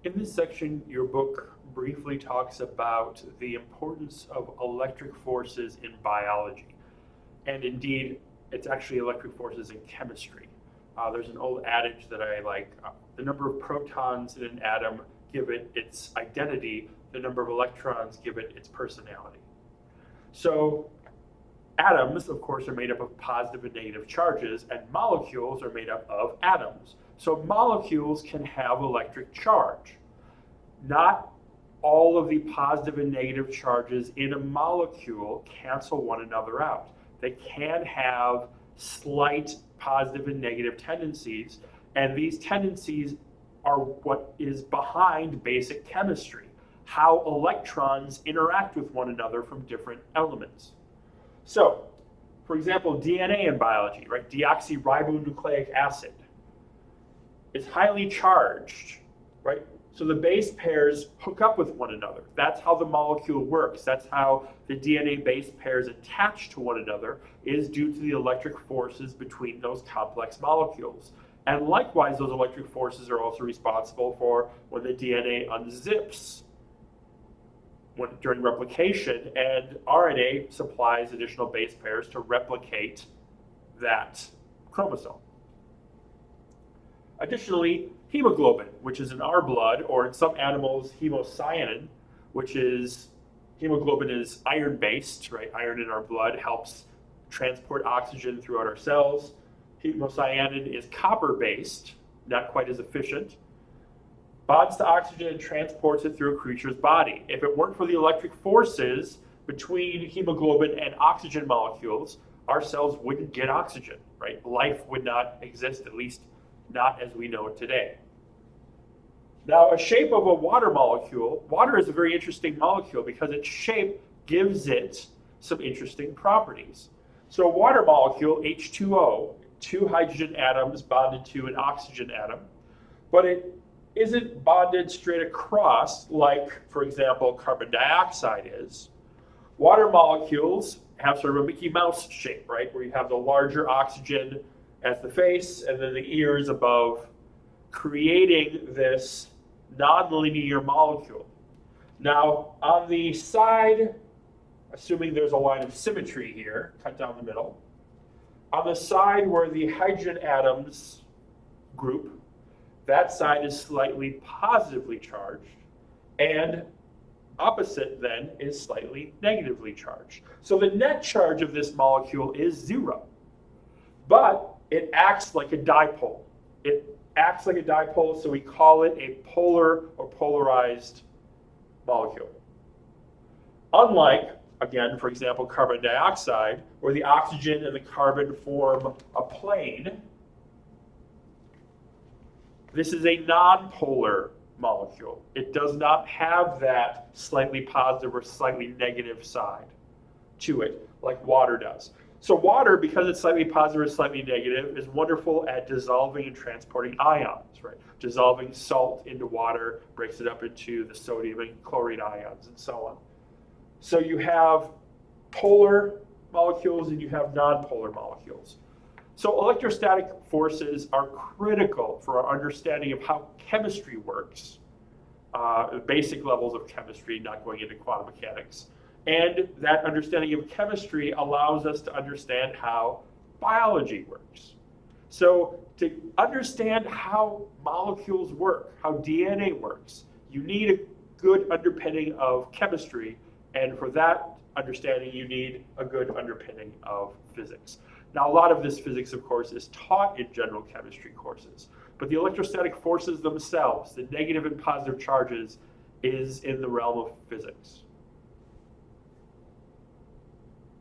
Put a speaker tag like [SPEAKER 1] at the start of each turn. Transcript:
[SPEAKER 1] In this section, your book briefly talks about the importance of electric forces in biology. And indeed, it's actually electric forces in chemistry. There's an old adage that I like. The number of protons in an atom give it its identity. The number of electrons give it its personality. So atoms, of course, are made up of positive and negative charges, and molecules are made up of atoms. So molecules can have electric charge. Not all of the positive and negative charges in a molecule cancel one another out. They can have slight positive and negative tendencies, and these tendencies are what is behind basic chemistry, how electrons interact with one another from different elements. So, for example, DNA in biology, right? Deoxyribonucleic acid is highly charged, right? So the base pairs hook up with one another. That's how the molecule works. That's how the DNA base pairs attach to one another, is due to the electric forces between those complex molecules. And likewise, those electric forces are also responsible for when the DNA unzips during replication, and RNA supplies additional base pairs to replicate that chromosome. Additionally, hemoglobin, which is in our blood, or in some animals, hemocyanin, which is, hemoglobin is iron-based, right? Iron in our blood helps transport oxygen throughout our cells. Hemocyanin is copper-based, not quite as efficient. Bonds to oxygen and transports it through a creature's body. If it weren't for the electric forces between hemoglobin and oxygen molecules, our cells wouldn't get oxygen, right? Life would not exist, at least not as we know it today. Now, a shape of a water molecule, water is a very interesting molecule because its shape gives it some interesting properties. So a water molecule, H2O, two hydrogen atoms bonded to an oxygen atom, but it isn't bonded straight across like, for example, carbon dioxide is. Water molecules have sort of a Mickey Mouse shape, right? Where you have the larger oxygen as the face and then the ears above, creating this nonlinear molecule. Now, on the side, assuming there's a line of symmetry here, cut down the middle, on the side where the hydrogen atoms group, that side is slightly positively charged, and opposite then is slightly negatively charged. So the net charge of this molecule is 0, but it acts like a dipole. It acts like a dipole, so we call it a polar or polarized molecule. Unlike, again, for example, carbon dioxide, where the oxygen and the carbon form a plane, this is a nonpolar molecule. It does not have that slightly positive or slightly negative side to it like water does. So water, because it's slightly positive or slightly negative, is wonderful at dissolving and transporting ions, right? Dissolving salt into water breaks it up into the sodium and chlorine ions and so on. So you have polar molecules and you have nonpolar molecules. So electrostatic forces are critical for our understanding of how chemistry works, basic levels of chemistry, not going into quantum mechanics. And that understanding of chemistry allows us to understand how biology works. So to understand how molecules work, how DNA works, you need a good underpinning of chemistry, and for that understanding, you need a good underpinning of physics. Now, a lot of this physics, of course, is taught in general chemistry courses, but the electrostatic forces themselves, the negative and positive charges, is in the realm of physics.